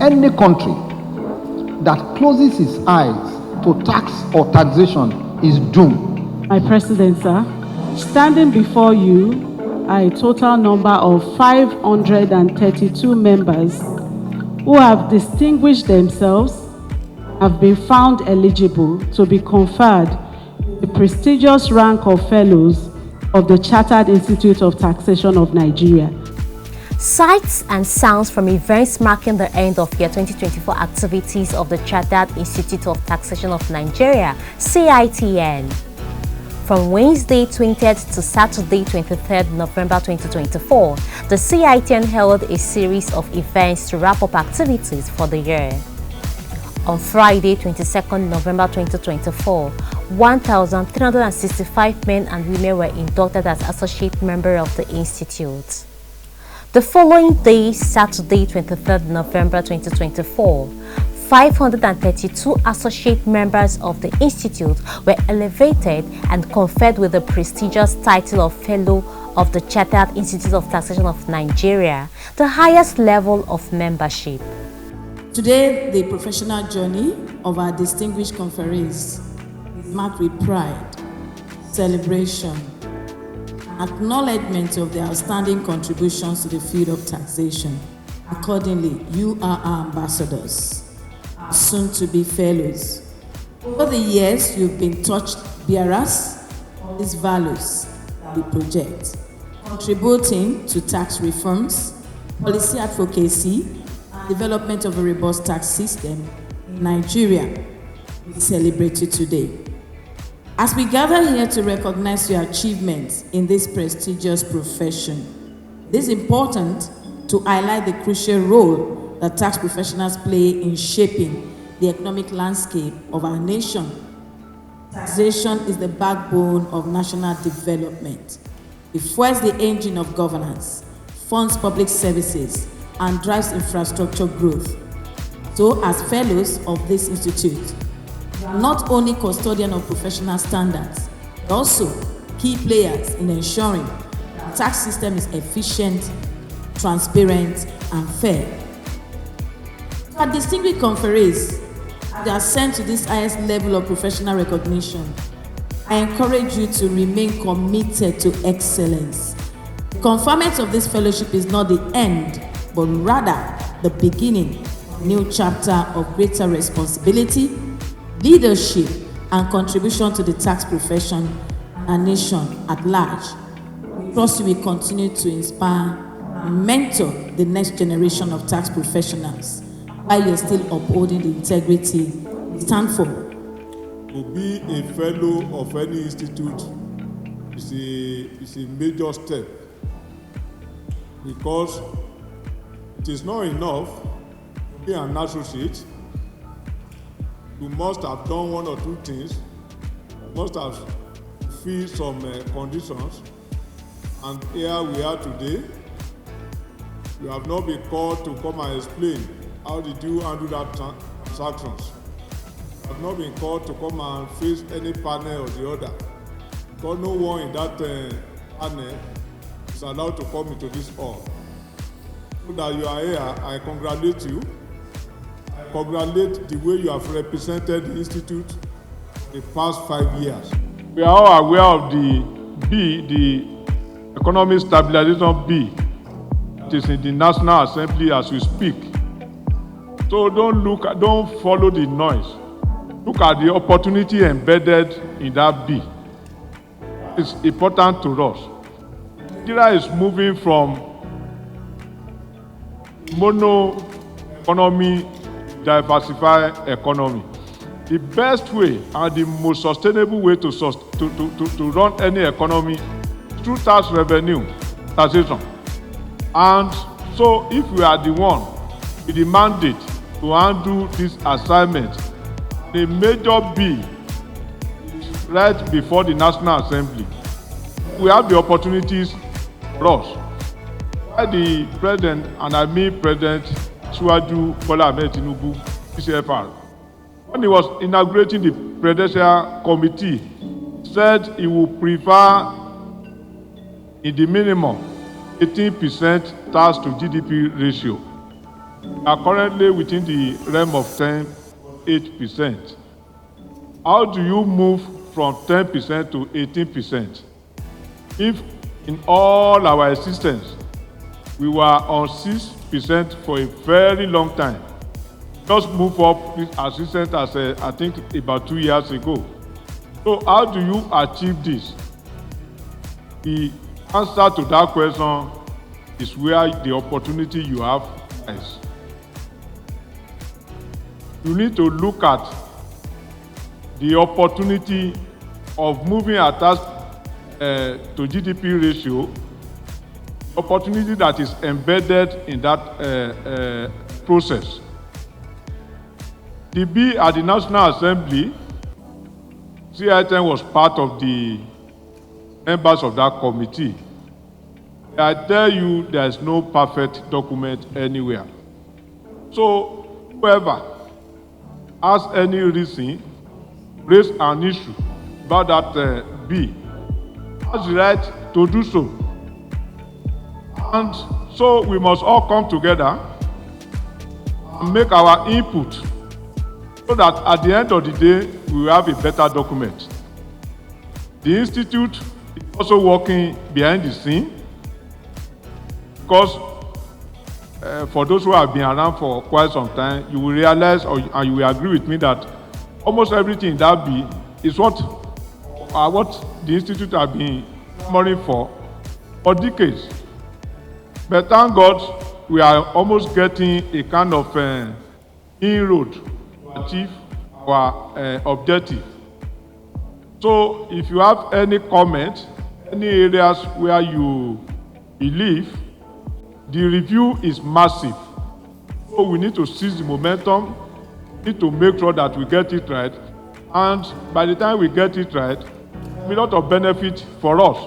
Any country that closes its eyes to tax or taxation is doomed. My President, sir, standing before you are a total number of 532 members who have distinguished themselves, have been found eligible to be conferred the prestigious rank of Fellows of the Chartered Institute of Taxation of Nigeria. Sights and sounds from events marking the end of year 2024 activities of the Chartered Institute of Taxation of Nigeria, CITN. From Wednesday 20th to Saturday 23rd November 2024, the CITN held a series of events to wrap up activities for the year. On Friday 22nd November 2024, 1,365 men and women were inducted as associate members of the Institute. The following day, Saturday 23rd November 2024, 532 associate members of the Institute were elevated and conferred with the prestigious title of Fellow of the Chartered Institute of Taxation of Nigeria, the highest level of membership. Today, the professional journey of our distinguished conferees is marked with pride, celebration, acknowledgement of their outstanding contributions to the field of taxation. Accordingly, you are our ambassadors, soon to be fellows. Over the years, you've been torch bearers of these values that we project, contributing to tax reforms, policy advocacy, and development of a robust tax system in Nigeria. We celebrate you today. As we gather here to recognize your achievements in this prestigious profession, it is important to highlight the crucial role that tax professionals play in shaping the economic landscape of our nation. Taxation is the backbone of national development. It fuels the engine of governance, funds public services, and drives infrastructure growth. So, as fellows of this institute, we are not only custodian of professional standards, but also key players in ensuring that the tax system is efficient, transparent, and fair. Our distinguished conferees, they are sent to this highest level of professional recognition. I encourage you to remain committed to excellence. The conferment of this fellowship is not the end, but rather the beginning of a new chapter of greater responsibility, leadership, and contribution to the tax profession and nation at large. We trust you will continue to inspire and mentor the next generation of tax professionals while you're still upholding the integrity we stand for. To be a fellow of any institute is a major step, because it is not enough to be an associate. You must have done one or two things. You must have fulfilled some conditions. And here we are today. You have not been called to come and explain how did you handle that transactions. You have not been called to come and face any panel or the other. Because no one in that panel is allowed to come into this hall. So that you are here, I congratulate you. Congratulate the way you have represented the Institute the past 5 years. We are all aware of the Economic Stabilization Bill. It is in the National Assembly as we speak. So don't follow the noise. Look at the opportunity embedded in that bill. It's important to us. Nigeria is moving from mono economy, diversified economy. The best way and the most sustainable way to run any economy is through tax revenue, taxation. And so if we are the one with the mandate to handle this assignment, the major bill is right before the National Assembly. We have the opportunities for us. Why the President, and I mean President Asiwaju Bola Ahmed Tinubu, PCFR, when he was inaugurating the Presidential Committee, said he would prefer in the minimum 18% tax to GDP ratio. We are currently within the realm of 8%. How do you move from 10% to 18%? If in all our existence, we were on 6% for a very long time, just move up this assistance as I think about 2 years ago. So how do you achieve this? The answer to that question is where the opportunity you have lies. You need to look at the opportunity of moving a tax to GDP ratio, opportunity that is embedded in that process. The bill at the National Assembly, CITN was part of the members of that committee. I tell you, there is no perfect document anywhere. So whoever has any reason, raise an issue about that bill, has the right to do so. And so we must all come together and make our input so that at the end of the day, we will have a better document. The Institute is also working behind the scene because for those who have been around for quite some time, you will realize and you will agree with me that almost everything in that bill is what the Institute has been clamoring for decades. But thank God, we are almost getting a kind of inroad to achieve our objective. So if you have any comment, any areas where you believe the review is massive, so we need to seize the momentum, we need to make sure that we get it right, and by the time we get it right, there will be a lot of benefit for us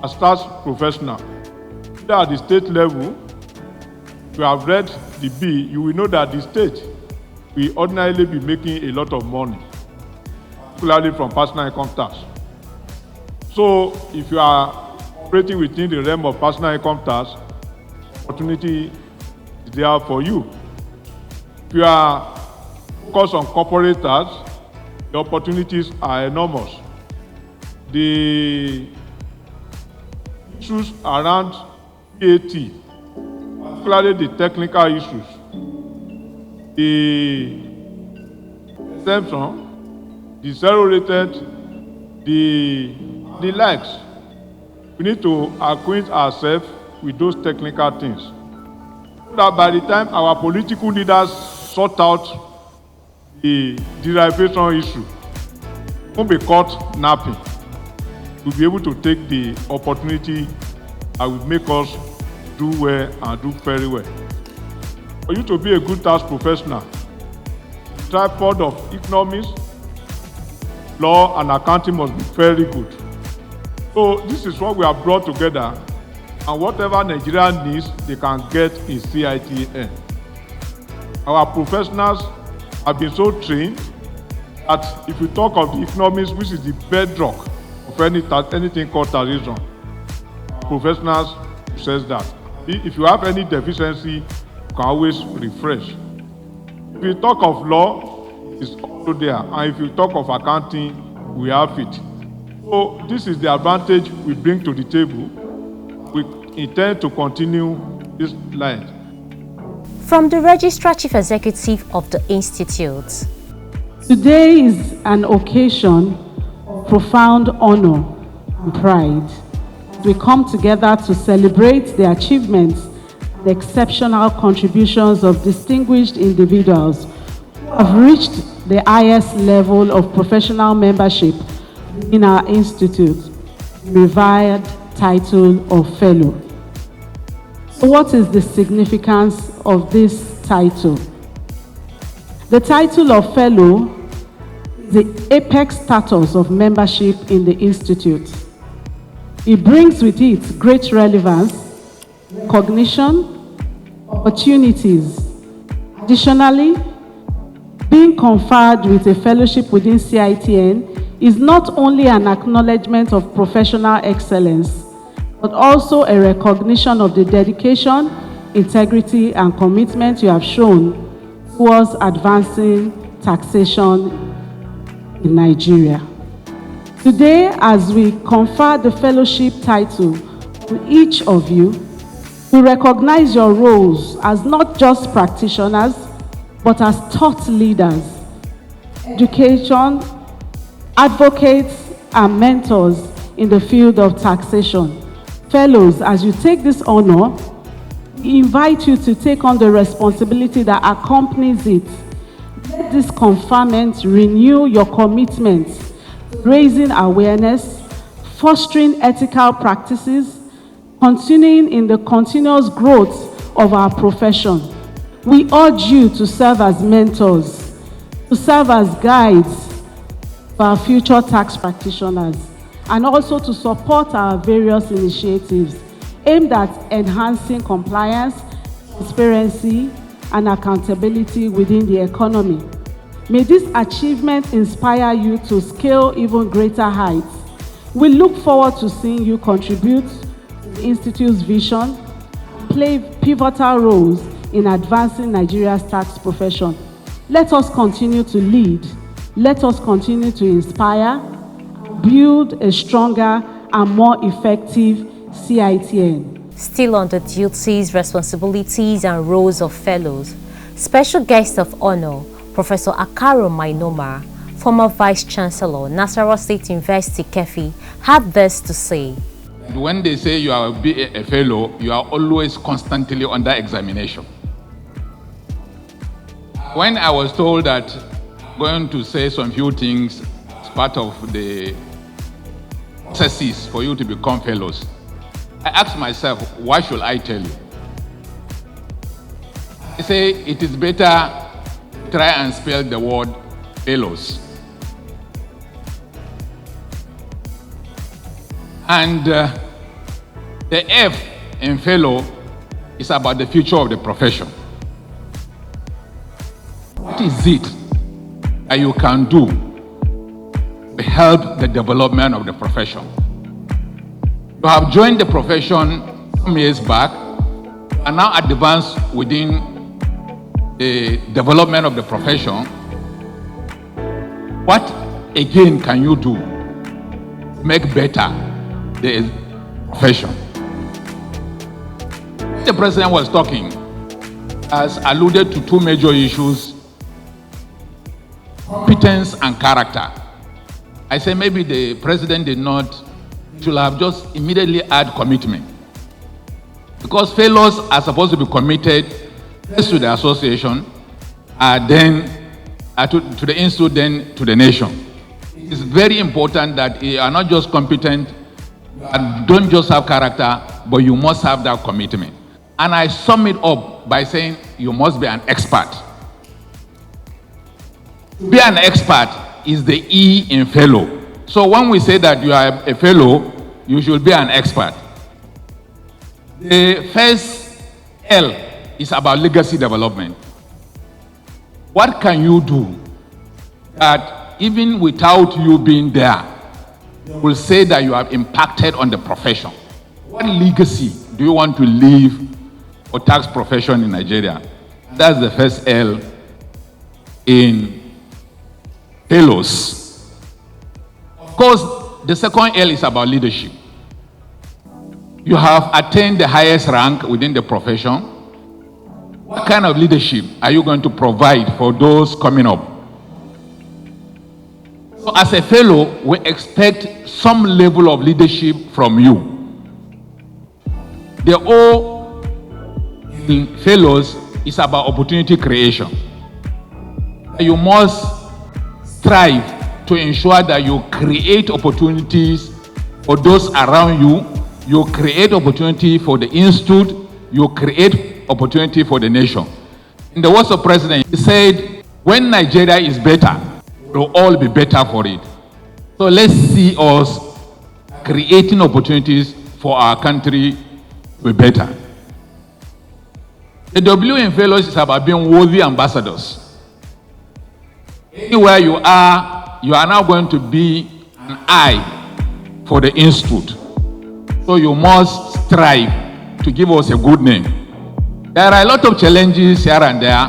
as tax professionals. At the state level, if you have read the bill, you will know that the state will ordinarily be making a lot of money, particularly from personal income tax. So if you are operating within the realm of personal income tax, opportunity is there for you. If you are focused on corporate tax, the opportunities are enormous. The issues around VAT, particularly the technical issues, the exemption, the zero-rated, the likes. We need to acquaint ourselves with those technical things, so that by the time our political leaders sort out the derivation issue, won't be caught napping. We'll be able to take the opportunity that will make us do well and do very well. For you to be a good tax professional, the tripod of economics, law, and accounting must be very good. So this is what we have brought together, and whatever Nigeria needs, they can get in CITN. Our professionals have been so trained that if we talk of the economics, which is the bedrock of anything called taxation, professionals says that. If you have any deficiency, you can always refresh. If you talk of law, it's also there. And if you talk of accounting, we have it. So this is the advantage we bring to the table. We intend to continue this line. From the Registrar Chief Executive of the Institute. Today is an occasion of profound honor and pride. We come together to celebrate the achievements, the exceptional contributions of distinguished individuals who have reached the highest level of professional membership in our institute, the revered title of Fellow. So what is the significance of this title? The title of Fellow is the apex status of membership in the institute. It brings with it great relevance, recognition, opportunities. Additionally, being conferred with a fellowship within CITN is not only an acknowledgement of professional excellence, but also a recognition of the dedication, integrity, and commitment you have shown towards advancing taxation in Nigeria. Today, as we confer the fellowship title on each of you, we recognize your roles as not just practitioners, but as thought leaders, education, advocates, and mentors in the field of taxation. Fellows, as you take this honor, we invite you to take on the responsibility that accompanies it. Let this conferment renew your commitment to raising awareness, fostering ethical practices, continuing in the continuous growth of our profession. We urge you to serve as mentors, to serve as guides for our future tax practitioners, and also to support our various initiatives aimed at enhancing compliance, transparency, and accountability within the economy. May this achievement inspire you to scale even greater heights. We look forward to seeing you contribute to the Institute's vision, play pivotal roles in advancing Nigeria's tax profession. Let us continue to lead. Let us continue to inspire, build a stronger and more effective CITN. Still on the duties, responsibilities, and roles of fellows, special guest of honor, Professor Akaro Mainoma, former Vice Chancellor, Nasarawa State University, Kefi, had this to say. When they say you are a fellow, you are always constantly under examination. When I was told that I'm going to say some few things as part of the processes for you to become fellows, I asked myself, what should I tell you? I say it is better try and spell the word fellows. And the F in fellow is about the future of the profession. What is it that you can do to help the development of the profession? You have joined the profession some years back and now advanced within the development of the profession. What again can you do to make better the profession? The president was talking, has alluded to two major issues: competence and character. I say maybe the president should have just immediately add commitment, because fellows are supposed to be committed first to the association, then to the institute, then to the nation. It's very important that you are not just competent and don't just have character, but you must have that commitment. And I sum it up by saying you must be an expert. To be an expert is the E in fellow. So when we say that you are a fellow, you should be an expert. The first L is about legacy development. What can you do that even without you being there, you will say that you have impacted on the profession? What legacy do you want to leave for tax profession in Nigeria? That's the first L in fellows. Of course, the second L is about leadership. You have attained the highest rank within the profession. What kind of leadership are you going to provide for those coming up? So as a fellow, we expect some level of leadership from you. The O in fellows is about opportunity creation. You must strive to ensure that you create opportunities for those around you. You create opportunity for the institute. You create opportunity for the nation. In the words of President, he said, when Nigeria is better, we'll all be better for it. So let's see us creating opportunities for our country to be better. The W in fellows is about being worthy ambassadors. Anywhere you are now going to be an eye for the institute. So you must strive to give us a good name. There are a lot of challenges here and there.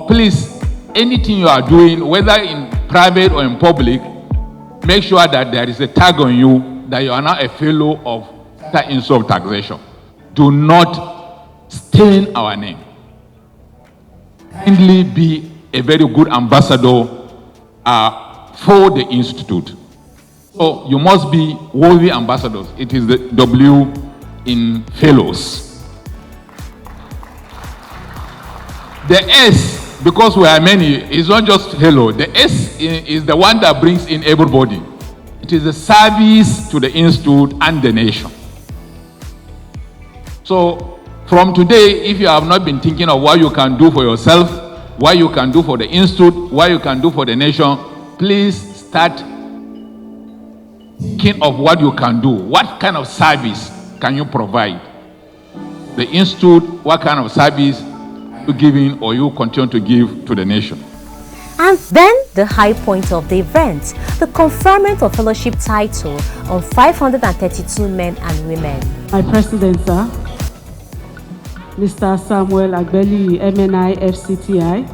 Please, anything you are doing, whether in private or in public, make sure that there is a tag on you that you are now a fellow of the Institute of Taxation. Do not stain our name. Kindly be a very good ambassador for the Institute. So you must be worthy ambassadors. It is the W in fellows. The S, because we are many, is not just hello. The S is the one that brings in everybody. It is a service to the Institute and the nation. So from today, if you have not been thinking of what you can do for yourself, what you can do for the Institute, what you can do for the nation, please start thinking of what you can do. What kind of service can you provide? The Institute, what kind of service you giving or you continue to give to the nation? And then the high point of the event, the conferment of fellowship title on 532 men and women. My President, sir, Mr. Samuel Agbeli, MNI FCTI,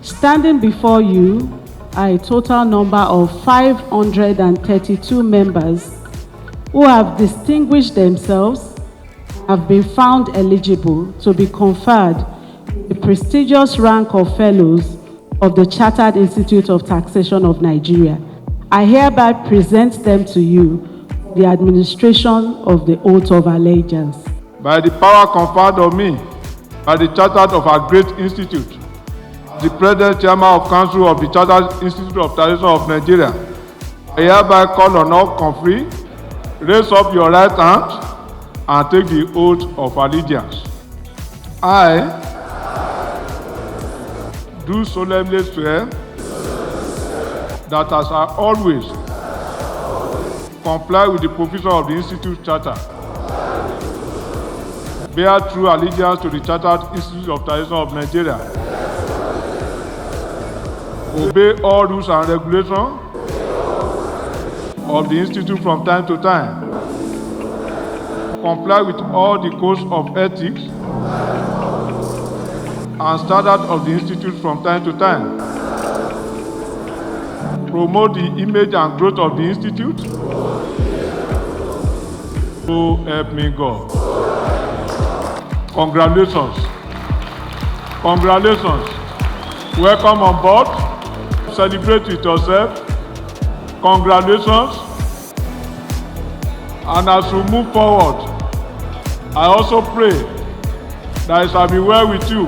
standing before you are a total number of 532 members who have distinguished themselves, have been found eligible to be conferred the prestigious rank of Fellows of the Chartered Institute of Taxation of Nigeria. I hereby present them to you, the administration of the oath of allegiance. By the power conferred on me by the Chartered of our great institute, the President Chairman of Council of the Chartered Institute of Taxation of Nigeria, I hereby call on all conferee, raise up your right hand and take the oath of allegiance. I do solemnly swear that as I always comply with the provision of the Institute Charter, bear true allegiance to the Chartered Institute of Taxation of Nigeria, obey all rules and regulations of the Institute from time to time, comply with all the codes of ethics and standards of the Institute from time to time, promote the image and growth of the Institute. So help me God. Congratulations. Congratulations. Welcome on board. Celebrate with yourself. Congratulations. And as we move forward, I also pray that it shall be well with you.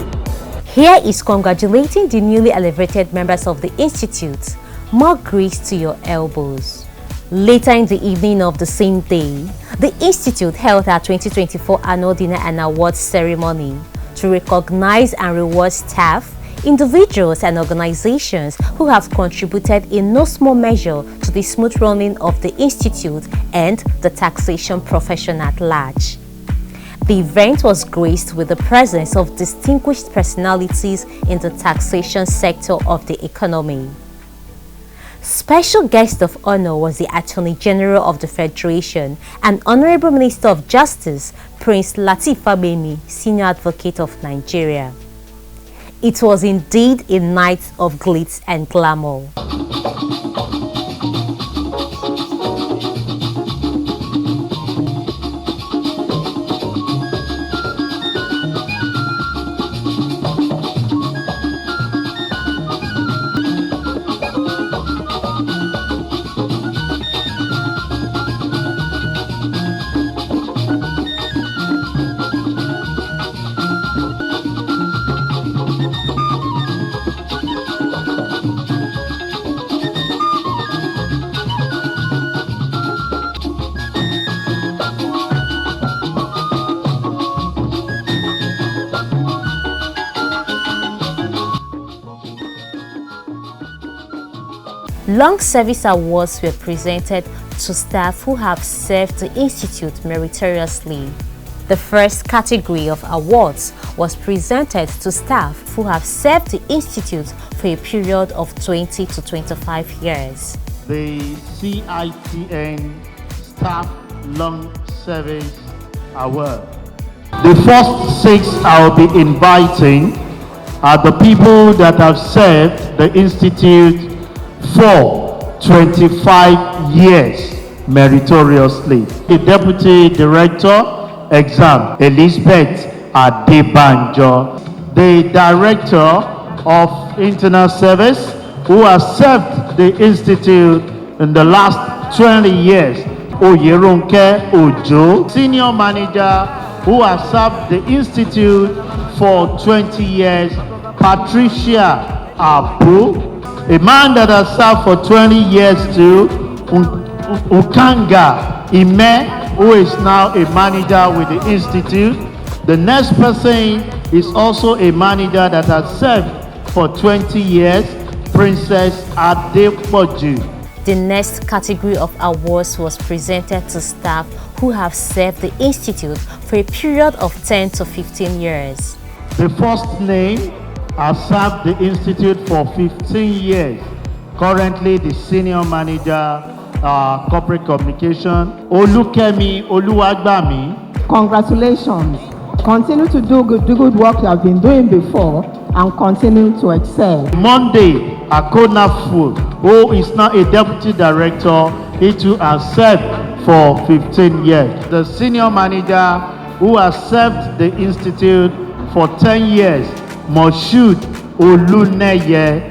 Here is congratulating the newly elevated members of the Institute. More grace to your elbows. Later in the evening of the same day, the Institute held our 2024 Annual Dinner and Awards Ceremony to recognize and reward staff, individuals and organizations who have contributed in no small measure to the smooth running of the Institute and the taxation profession at large. The event was graced with the presence of distinguished personalities in the taxation sector of the economy. Special guest of honor was the Attorney General of the Federation and Honorable Minister of Justice, Prince Lateef Fagbemi, Senior Advocate of Nigeria. It was indeed a night of glitz and glamour. Long service awards were presented to staff who have served the Institute meritoriously. The first category of awards was presented to staff who have served the Institute for a period of 20 to 25 years. The CITN Staff Long Service Award The first 6 I'll be inviting are the people that have served the Institute for 25 years meritoriously. The Deputy Director, Exam, Elizabeth Adebanjo. The Director of Internal Service, who has served the Institute in the last 20 years, Oyerunke Ojo. Senior Manager, who has served the Institute for 20 years, Patricia Abu. A man that has served for 20 years too, Ukanga Ime, who is now a manager with the Institute. The next person is also a manager that has served for 20 years, Princess Adepoju. The next category of awards was presented to staff who have served the Institute for a period of 10 to 15 years. The first name has served the Institute for 15 years. Currently the Senior Manager, Corporate Communication, Olukemi Oluwagbami. Congratulations. Continue to do good work you have been doing before and continue to excel. Monday, Akona Food, who is now a Deputy Director, he too has served for 15 years. The Senior Manager, who has served the Institute for 10 years, Moshood Oluneye.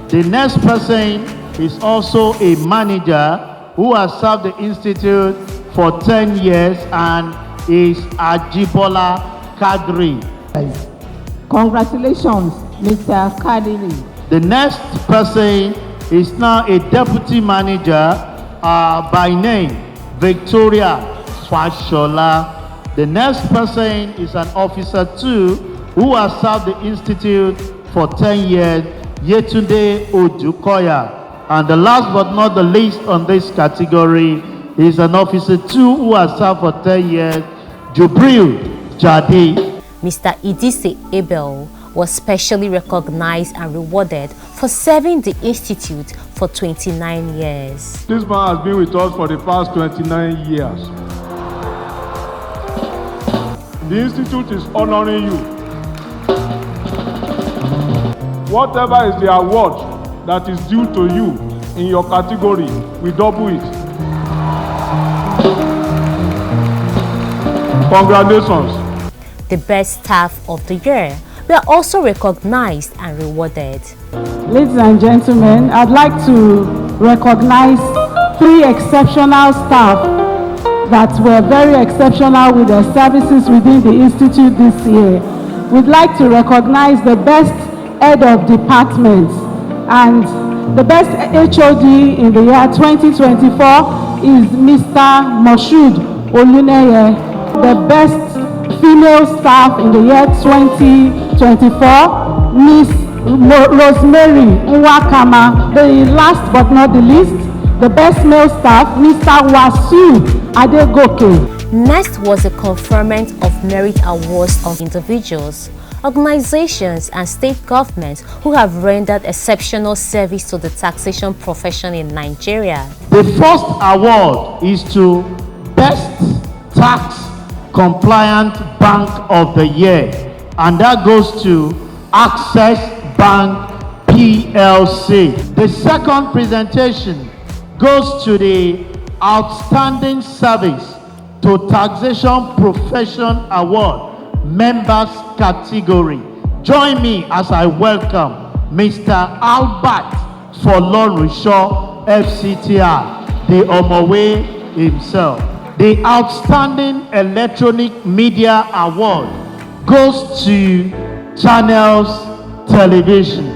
The next person is also a manager who has served the Institute for 10 years and is Ajibola Kadri. Congratulations, Mr. Kadri. The next person is now a Deputy Manager by name, Victoria Swashola. The next person is an officer too, who has served the Institute for 10 years, Yetunde Odukoya. And the last but not the least on this category is an officer too, who has served for 10 years, Jubril Jadi. Mr. Idise Abel was specially recognized and rewarded for serving the Institute for 29 years. This man has been with us for the past 29 years. The Institute is honoring you. Whatever is the award that is due to you in your category, we double it. Congratulations. The best staff of the year were also recognized and rewarded. Ladies and gentlemen, I'd like to recognize 3 exceptional staff that were very exceptional with their services within the Institute this year. We'd like to recognize the best head of departments, and the best HOD in the year 2024 is Mr. Moshood Oluneye. The best female staff in the year 2024, Miss Rosemary Nwakama. The last but not the least, the best male staff, Mr. Wasu Adegoke. Next was the conferment of merit awards of individuals, organizations and state governments who have rendered exceptional service to the taxation profession in Nigeria. The first award is to Best Tax Compliant Bank of the Year, and that goes to Access Bank PLC. The second presentation goes to the Outstanding Service to Taxation Profession Award Members category. Join me as I welcome Mr. Albert Folorunsho, FCTR, the Omowe himself. The Outstanding Electronic Media Award goes to Channels Television.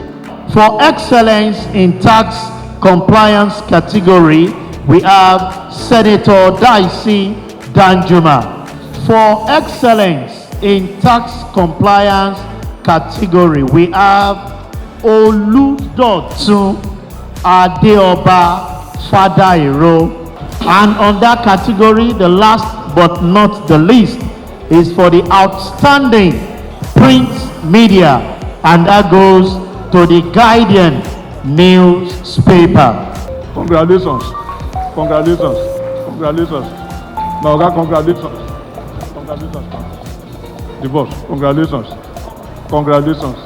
For excellence in tax compliance category, we have Senator Daisy Danjuma. For excellence in tax compliance category, we have Oludotun Adeoba Fadairo. And on that category, the last but not the least is for the outstanding print media, and that goes to the Guardian newspaper. Congratulations. Congratulations. Congratulations. Congratulations. Congratulations. The boss. Congratulations. Congratulations.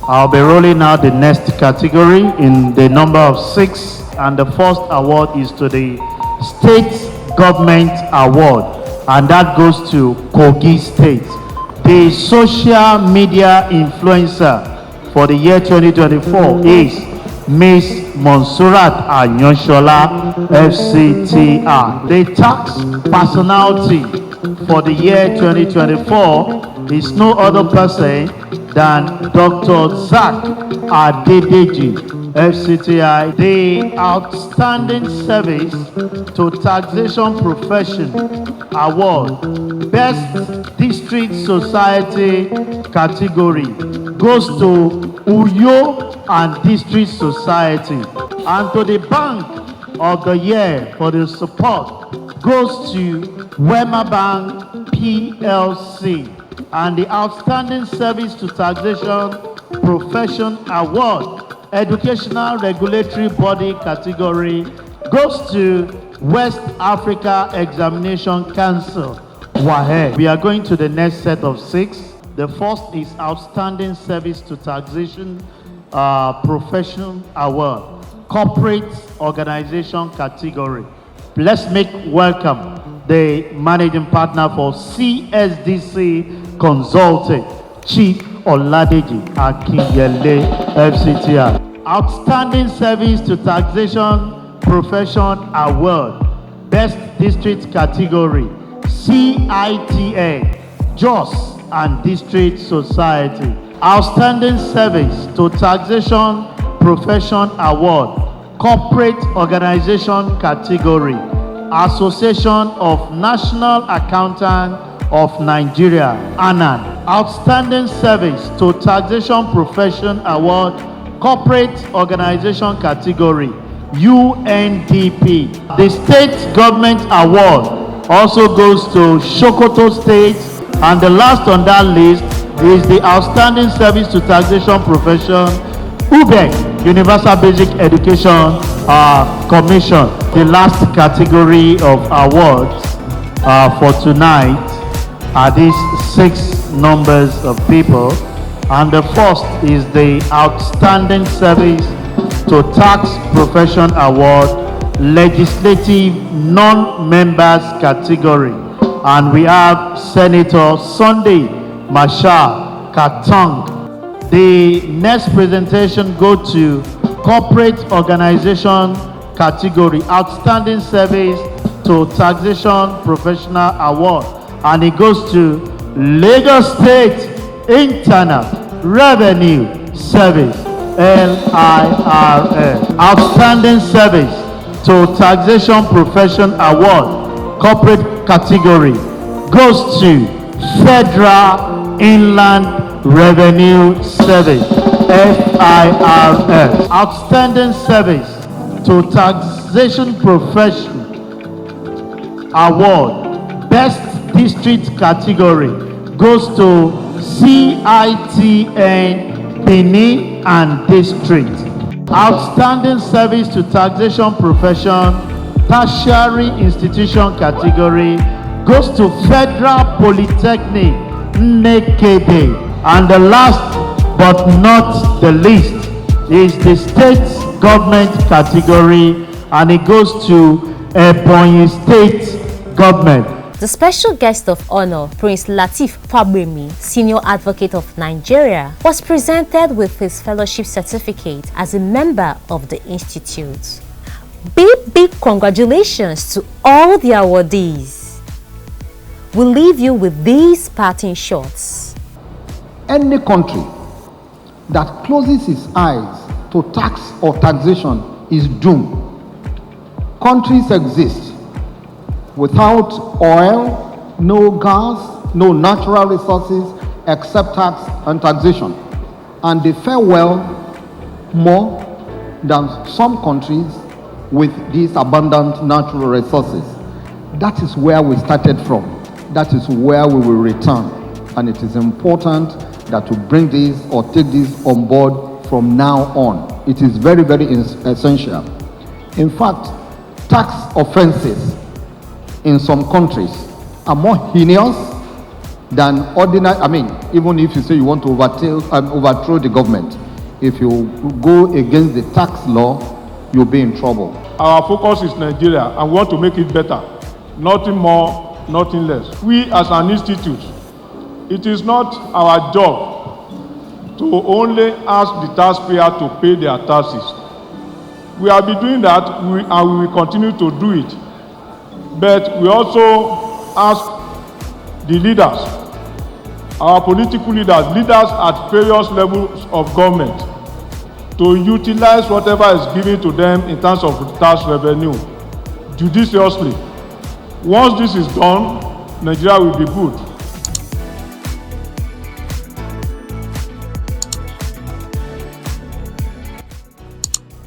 I'll be rolling out the next category in the number of 6, and the first award is to the State Government Award, and that goes to Kogi State. The social media influencer for the year 2024 is Miss Monsurat Anyonshola, FCTR. The tax personality for the year 2024 is no other person than Dr. Zach Adedeji, FCTI. The Outstanding Service to Taxation Profession Award, Best District Society category, goes to Uyo and District Society. And to the Bank of the Year for the support goes to Wema Bank PLC. And the Outstanding Service to Taxation Profession Award, Educational Regulatory Body category, goes to West Africa Examination Council, WAHE. We are going to the next set of 6. The first is Outstanding Service to Taxation Profession Award, Corporate Organization category. Let's make welcome the Managing Partner for CSDC Consulting, Chief Oladeji Akinyele, FCTR. Outstanding Service to Taxation Profession Award, Best District category, CITN, Jos and District Society. Outstanding Service to Taxation Profession Award, Corporate Organization category, Association of National Accountants of Nigeria, ANAN. Outstanding Service to Taxation Profession Award, Corporate Organization category, UNDP. The State Government Award also goes to Sokoto State, and the last on that list is the Outstanding Service to Taxation Profession, UBEC, Universal Basic Education Commission. The last category of awards for tonight are these 6 numbers of people, and the first is the Outstanding Service to Tax Profession Award, Legislative Non-Members category, and we have Senator Sunday Mashal Katong. The next presentation goes to Corporate Organization category, Outstanding Service to Taxation Professional Award, and it goes to Lagos State Internal Revenue Service, LIRS. Outstanding Service to Taxation Profession Award, Corporate category, goes to Federal Inland Revenue Service, FIRS. Outstanding Service to Taxation Profession Award, Best District category, goes to CITN Benin and District. Outstanding Service to Taxation Profession Tertiary Institution category goes to Federal Polytechnic Nnekede. And the last but not the least is the State Government category, and it goes to Ebonyi State Government. The special guest of honor, Prince Lateef Fagbemi, Senior Advocate of Nigeria, was presented with his fellowship certificate as a member of the Institute. Big congratulations to all the awardees. We'll leave you with these parting shots. Any country that closes its eyes to tax or taxation is doomed. Countries exist without oil, no gas, no natural resources except tax and taxation. And they fare well more than some countries with these abundant natural resources. That is where we started from. That is where we will return. And it is important that we bring this or take this on board from now on. It is very, very essential. In fact, tax offenses in some countries are more heinous than ordinary. I mean, even if you say you want to overthrow the government, if you go against the tax law, you'll be in trouble. Our focus is Nigeria and we want to make it better. Nothing more, nothing less. We as an institute, it is not our job to only ask the taxpayer to pay their taxes. We have been doing that and we will continue to do it. But we also ask the leaders, our political leaders, leaders at various levels of government, to utilize whatever is given to them in terms of tax revenue judiciously. Once this is done, Nigeria will be good.